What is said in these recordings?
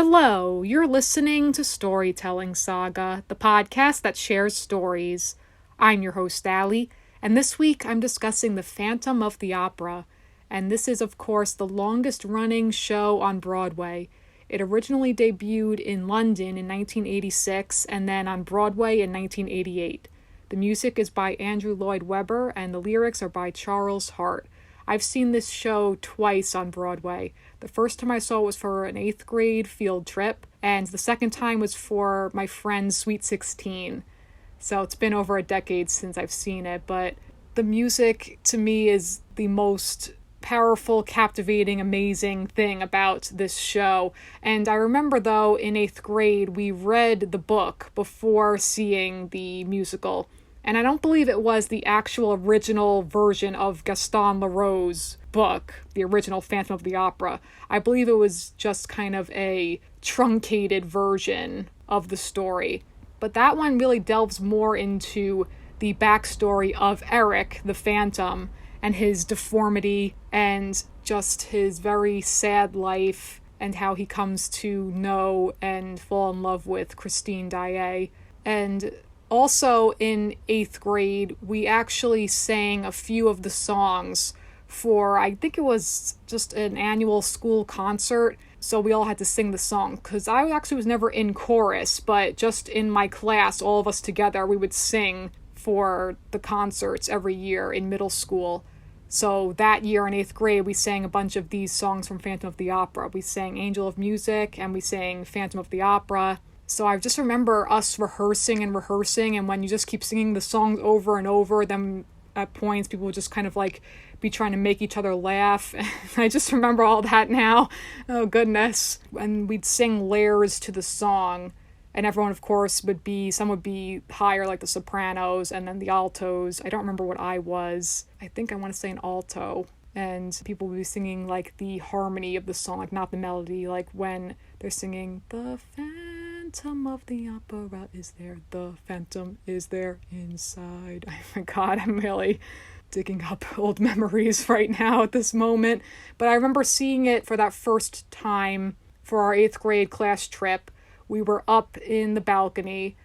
Hello, you're listening to Storytelling Saga, the podcast that shares stories. I'm your host, Allie, and this week I'm discussing The Phantom of the Opera, and this is, of course, the longest-running show on Broadway. It originally debuted in London in 1986 and then on Broadway in 1988. The music is by Andrew Lloyd Webber, and the lyrics are by Charles Hart. I've seen this show twice on Broadway. The first time I saw it was for an 8th grade field trip, and the second time was for my friend's Sweet 16. So it's been over a decade since I've seen it, but the music to me is the most powerful, captivating, amazing thing about this show. And I remember, though, in 8th grade, we read the book before seeing the musical. And I don't believe it was the actual original version of Gaston Leroux's book, the original Phantom of the Opera. I believe it was just kind of a truncated version of the story. But that one really delves more into the backstory of Eric, the Phantom, and his deformity and just his very sad life and how he comes to know and fall in love with Christine Daae. And also in 8th grade, we actually sang a few of the songs for, I think it was just an annual school concert. So we all had to sing the song, because I actually was never in chorus, but just in my class, all of us together, we would sing for the concerts every year in middle school. So that year in 8th grade, we sang a bunch of these songs from Phantom of the Opera. We sang Angel of Music, and we sang Phantom of the Opera. So I just remember us rehearsing, and when you just keep singing the songs over and over, then at points people would just kind of like be trying to make each other laugh. I just remember all that now. Oh goodness. And we'd sing layers to the song, and everyone, of course, some would be higher, like the sopranos, and then the altos. I don't remember what I was. I think I want to say an alto. And people would be singing like the harmony of the song, like not the melody, like when they're singing, "The Phantom of the Opera is there, the Phantom is there inside." Oh my God, I'm really digging up old memories right now at this moment. But I remember seeing it for that first time for our 8th grade class trip. We were up in the balcony,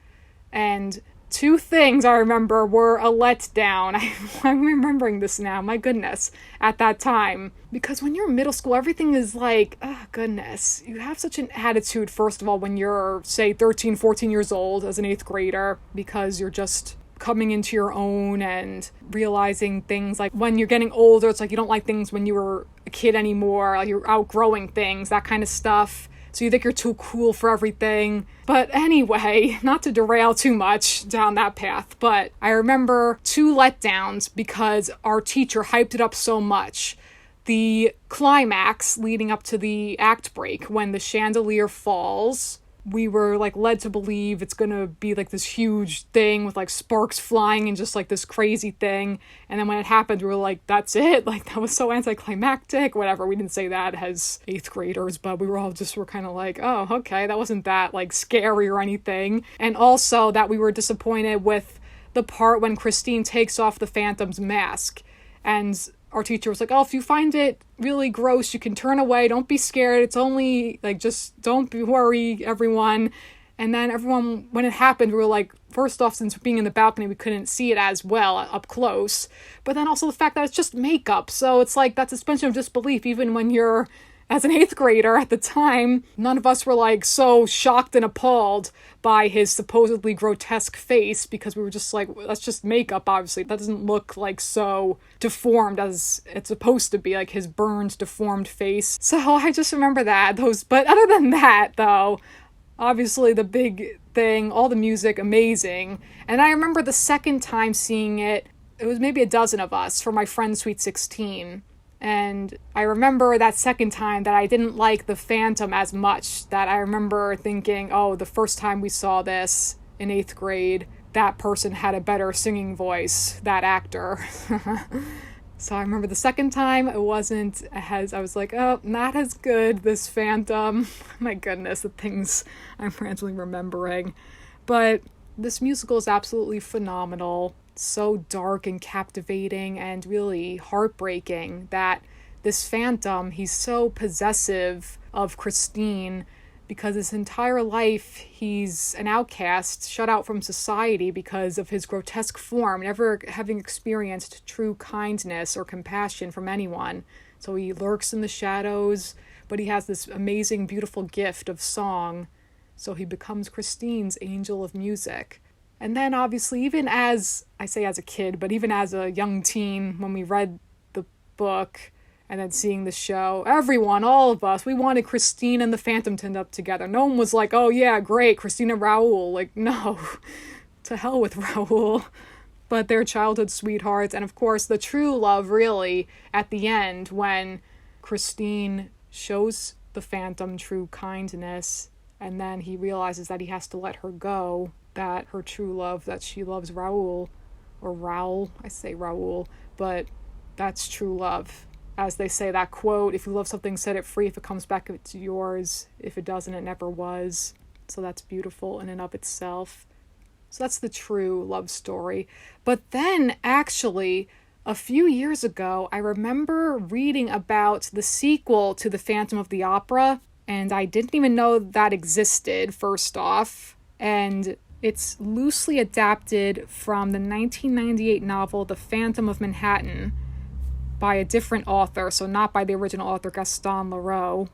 and two things I remember were a letdown. I'm remembering this now, my goodness, at that time. Because when you're in middle school, everything is like, oh goodness. You have such an attitude, first of all, when you're, say, 13, 14 years old as an 8th grader, because you're just coming into your own and realizing things. Like when you're getting older, it's like you don't like things when you were a kid anymore, like you're outgrowing things, that kind of stuff. So you think you're too cool for everything. But anyway, not to derail too much down that path, but I remember 2 letdowns because our teacher hyped it up so much. The climax leading up to the act break, when the chandelier falls, we were like led to believe it's gonna be like this huge thing with like sparks flying and just like this crazy thing. And then when it happened, we were like, that's it? Like that was so anticlimactic, whatever. We didn't say that as 8th graders, but we were all just were kind of like, oh, okay, that wasn't that like scary or anything. And also that we were disappointed with the part when Christine takes off the Phantom's mask. And our teacher was like, oh, if you find it really gross, you can turn away. Don't be scared. It's only, like, just don't worry, everyone. And then everyone, when it happened, we were like, first off, since being in the balcony, we couldn't see it as well up close. But then also the fact that it's just makeup. So it's like that suspension of disbelief, even when you're, as an 8th grader at the time, none of us were like so shocked and appalled by his supposedly grotesque face, because we were just like, that's just makeup, obviously. That doesn't look like so deformed as it's supposed to be, like his burned, deformed face. So I just remember that. But other than that, though, obviously the big thing, all the music, amazing. And I remember the second time seeing it, it was maybe a dozen of us for my friend's Sweet 16. And I remember that second time that I didn't like the Phantom as much, that I remember thinking, oh, the first time we saw this in 8th grade, that person had a better singing voice, that actor. So I remember the second time, it wasn't as, I was like, oh, not as good, this Phantom. My goodness, the things I'm randomly remembering. But this musical is absolutely phenomenal. So dark and captivating and really heartbreaking that this Phantom, he's so possessive of Christine because his entire life he's an outcast, shut out from society because of his grotesque form, never having experienced true kindness or compassion from anyone. So he lurks in the shadows, but he has this amazing, beautiful gift of song. So he becomes Christine's angel of music. And then obviously, even as, I say as a kid, but even as a young teen, when we read the book and then seeing the show, everyone, all of us, we wanted Christine and the Phantom to end up together. No one was like, oh yeah, great, Christine and Raoul. Like, no, to hell with Raoul. But they're childhood sweethearts. And of course, the true love, really, at the end, when Christine shows the Phantom true kindness, and then he realizes that he has to let her go, that her true love, that she loves Raoul, or Raoul, I say Raoul, but that's true love. As they say, that quote, if you love something, set it free. If it comes back, it's yours. If it doesn't, it never was. So that's beautiful in and of itself. So that's the true love story. But then, actually, a few years ago, I remember reading about the sequel to The Phantom of the Opera, and I didn't even know that existed, first off. And it's loosely adapted from the 1998 novel The Phantom of Manhattan by a different author, so not by the original author Gaston Leroux.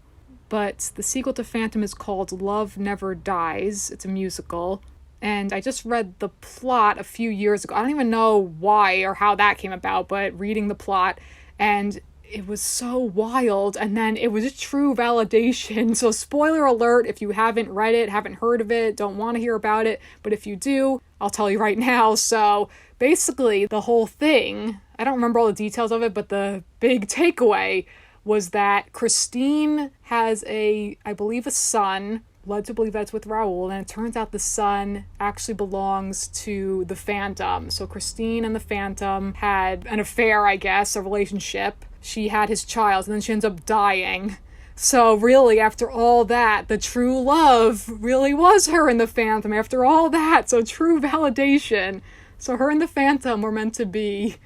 But the sequel to Phantom is called Love Never Dies. It's a musical. And I just read the plot a few years ago. I don't even know why or how that came about, but reading the plot, and it was so wild, and then it was a true validation. So spoiler alert, if you haven't read it, haven't heard of it, don't want to hear about it, but if you do, I'll tell you right now. So basically, the whole thing, I don't remember all the details of it, but the big takeaway was that Christine has I believe a son, led to believe that's with Raoul, and it turns out the son actually belongs to the Phantom. So Christine and the Phantom had an affair, I guess, a relationship. She had his child, and then she ends up dying. So really, after all that, the true love really was her and the Phantom. After all that, so true validation. So her and the Phantom were meant to be.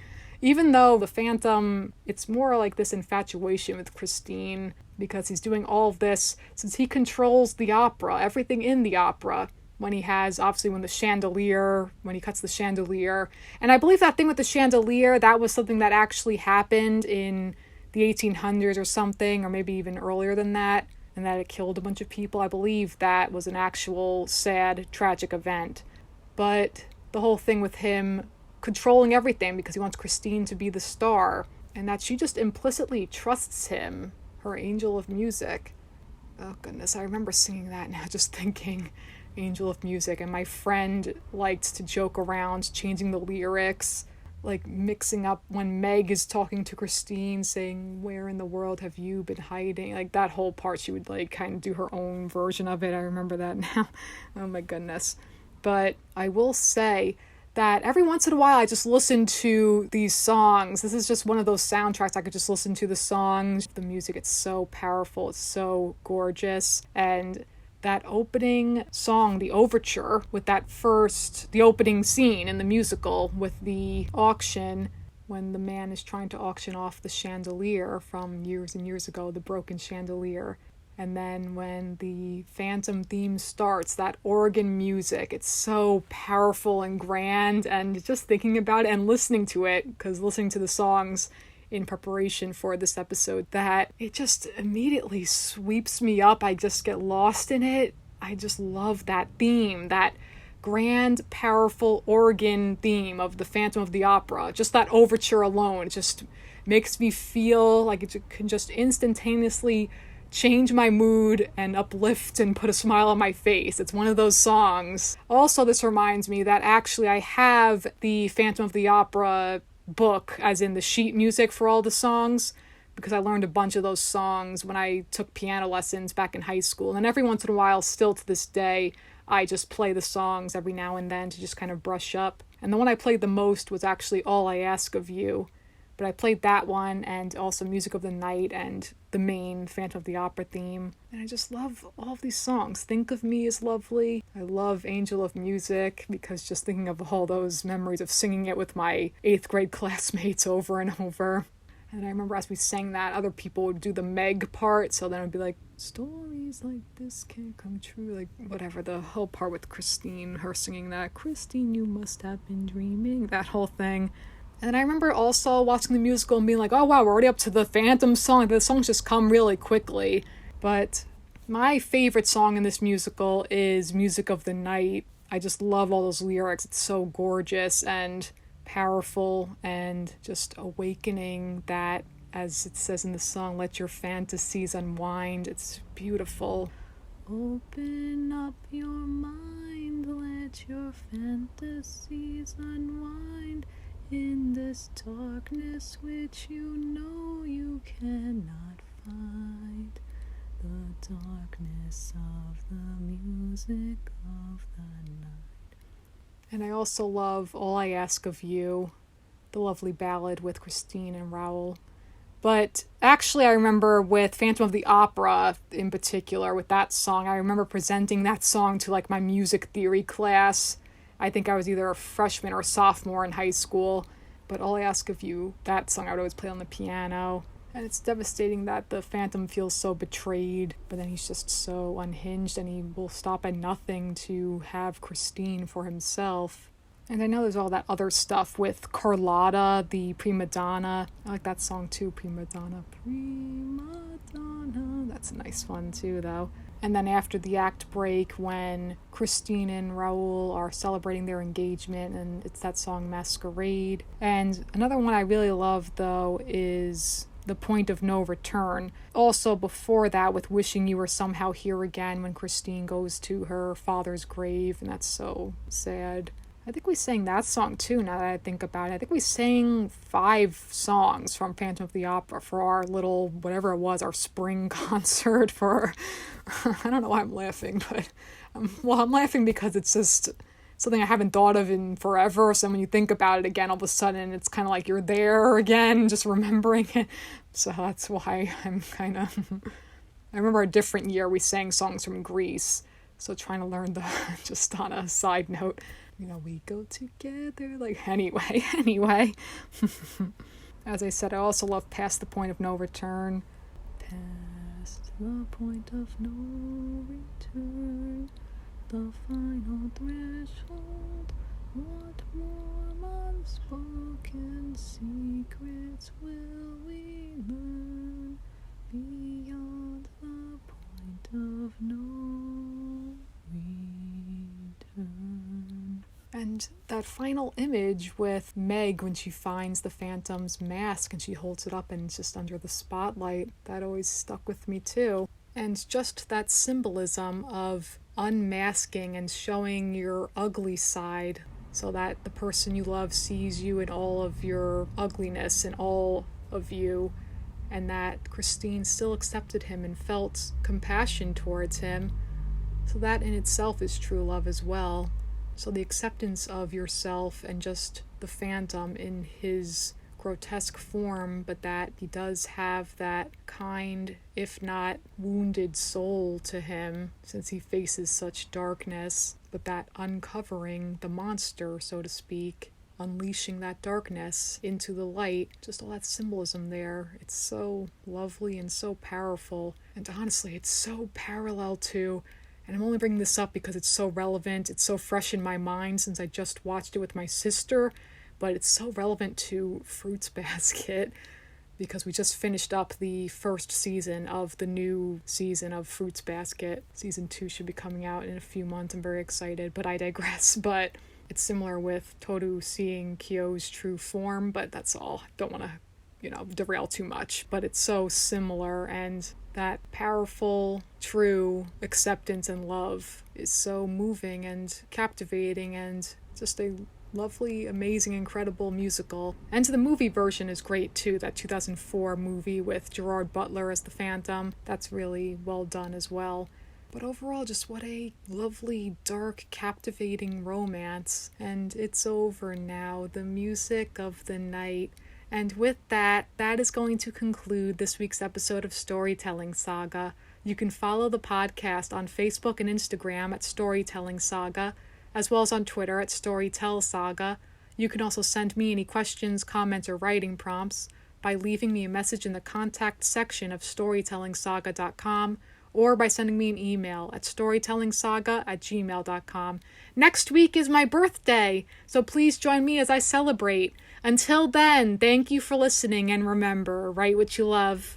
Even though the Phantom, it's more like this infatuation with Christine, because he's doing all of this since he controls the opera, everything in the opera. When he has, obviously, when he cuts the chandelier. And I believe that thing with the chandelier, that was something that actually happened in the 1800s or something, or maybe even earlier than that, and that it killed a bunch of people. I believe that was an actual sad, tragic event. But the whole thing with him controlling everything because he wants Christine to be the star, and that she just implicitly trusts him, her angel of music. Oh goodness, I remember singing that now, just thinking angel of music. And my friend liked to joke around changing the lyrics, like mixing up when Meg is talking to Christine, saying, where in the world have you been hiding? Like that whole part, she would like kind of do her own version of it. I remember that now. Oh my goodness. But I will say that every once in a while I just listen to these songs. This is just one of those soundtracks I could just listen to the songs. The music, it's so powerful, it's so gorgeous. And that opening song, the overture, with the opening scene in the musical with the auction, when the man is trying to auction off the chandelier from years and years ago, the broken chandelier. And then when the Phantom theme starts, that organ music, it's so powerful and grand, and just thinking about it and listening to it, because listening to the songs in preparation for this episode, that it just immediately sweeps me up. I just get lost in it. I just love that theme, that grand, powerful organ theme of the Phantom of the Opera. Just that overture alone just makes me feel like it can just instantaneously change my mood and uplift and put a smile on my face. It's one of those songs. Also, this reminds me that actually I have the Phantom of the Opera book, as in the sheet music for all the songs, because I learned a bunch of those songs when I took piano lessons back in high school. And every once in a while, still to this day, I just play the songs every now and then to just kind of brush up. And the one I played the most was actually All I Ask of You. But I played that one, and also Music of the Night, and the main Phantom of the Opera theme. And I just love all of these songs. Think of Me is lovely. I love Angel of Music, because just thinking of all those memories of singing it with my 8th grade classmates over and over. And I remember as we sang that, other people would do the Meg part, so then it would be like, stories like this can't come true, like whatever, the whole part with Christine, her singing that, Christine, you must have been dreaming, that whole thing. And I remember also watching the musical and being like, oh wow, we're already up to the Phantom song, the songs just come really quickly. But my favorite song in this musical is Music of the Night. I just love all those lyrics, it's so gorgeous and powerful and just awakening that, as it says in the song, let your fantasies unwind. It's beautiful. Open up your mind, let your fantasies unwind in this darkness which you know you cannot find. The darkness of the music of the night. And I also love All I Ask of You, the lovely ballad with Christine and Raoul. But actually I remember with Phantom of the Opera in particular, with that song, I remember presenting that song to like my music theory class. I think I was either a freshman or a sophomore in high school. But All I Ask of You, that song I would always play on the piano. And it's devastating that the Phantom feels so betrayed, but then he's just so unhinged and he will stop at nothing to have Christine for himself. And I know there's all that other stuff with Carlotta, the prima donna. I like that song too, Prima Donna. Prima Donna. That's a nice one too, though. And then after the act break, when Christine and Raoul are celebrating their engagement, and it's that song Masquerade. And another one I really love, though, is The Point of No Return. Also before that, with Wishing You Were Somehow Here Again, when Christine goes to her father's grave, and that's so sad. I think we sang that song too, now that I think about it. I think we sang 5 songs from Phantom of the Opera for our little, whatever it was, our spring concert for, I don't know why I'm laughing, but, I'm laughing because it's just something I haven't thought of in forever, so when you think about it again, all of a sudden, it's kind of like you're there again, just remembering it. So that's why I'm kind of, I remember a different year we sang songs from Greece, so trying to learn just on a side note, we go together, like, anyway. As I said, I also love Past the Point of No Return. Past the point of no return, the final threshold, what more unspoken secrets will we learn beyond the point of no return? And that final image with Meg when she finds the Phantom's mask and she holds it up and it's just under the spotlight, that always stuck with me too. And just that symbolism of unmasking and showing your ugly side so that the person you love sees you in all of your ugliness and all of you, and that Christine still accepted him and felt compassion towards him. So that in itself is true love as well. So the acceptance of yourself and just the Phantom in his grotesque form, but that he does have that kind, if not wounded soul to him, since he faces such darkness, but that uncovering the monster, so to speak, unleashing that darkness into the light, just all that symbolism there. It's so lovely and so powerful, and honestly, it's so parallel to, and I'm only bringing this up because it's so relevant, it's so fresh in my mind since I just watched it with my sister, but it's so relevant to Fruits Basket because we just finished up the first season of the new season of Fruits Basket. Season 2 should be coming out in a few months. I'm very excited, but I digress. But it's similar with Toru seeing Kyo's true form, but that's all. I don't want to, derail too much, but it's so similar, and that powerful, true acceptance and love is so moving and captivating and just a lovely, amazing, incredible musical. And the movie version is great too, that 2004 movie with Gerard Butler as the Phantom. That's really well done as well. But overall, just what a lovely, dark, captivating romance. And it's over now, the music of the night. And with that is going to conclude this week's episode of Storytelling Saga. You can follow the podcast on Facebook and Instagram at Storytelling Saga, as well as on Twitter at Storytell Saga. You can also send me any questions, comments, or writing prompts. by leaving me a message in the contact section of storytellingsaga.com or by sending me an email at storytellingsaga@gmail.com. Next week is my birthday, so please join me as I celebrate. Until then, thank you for listening, and remember, write what you love.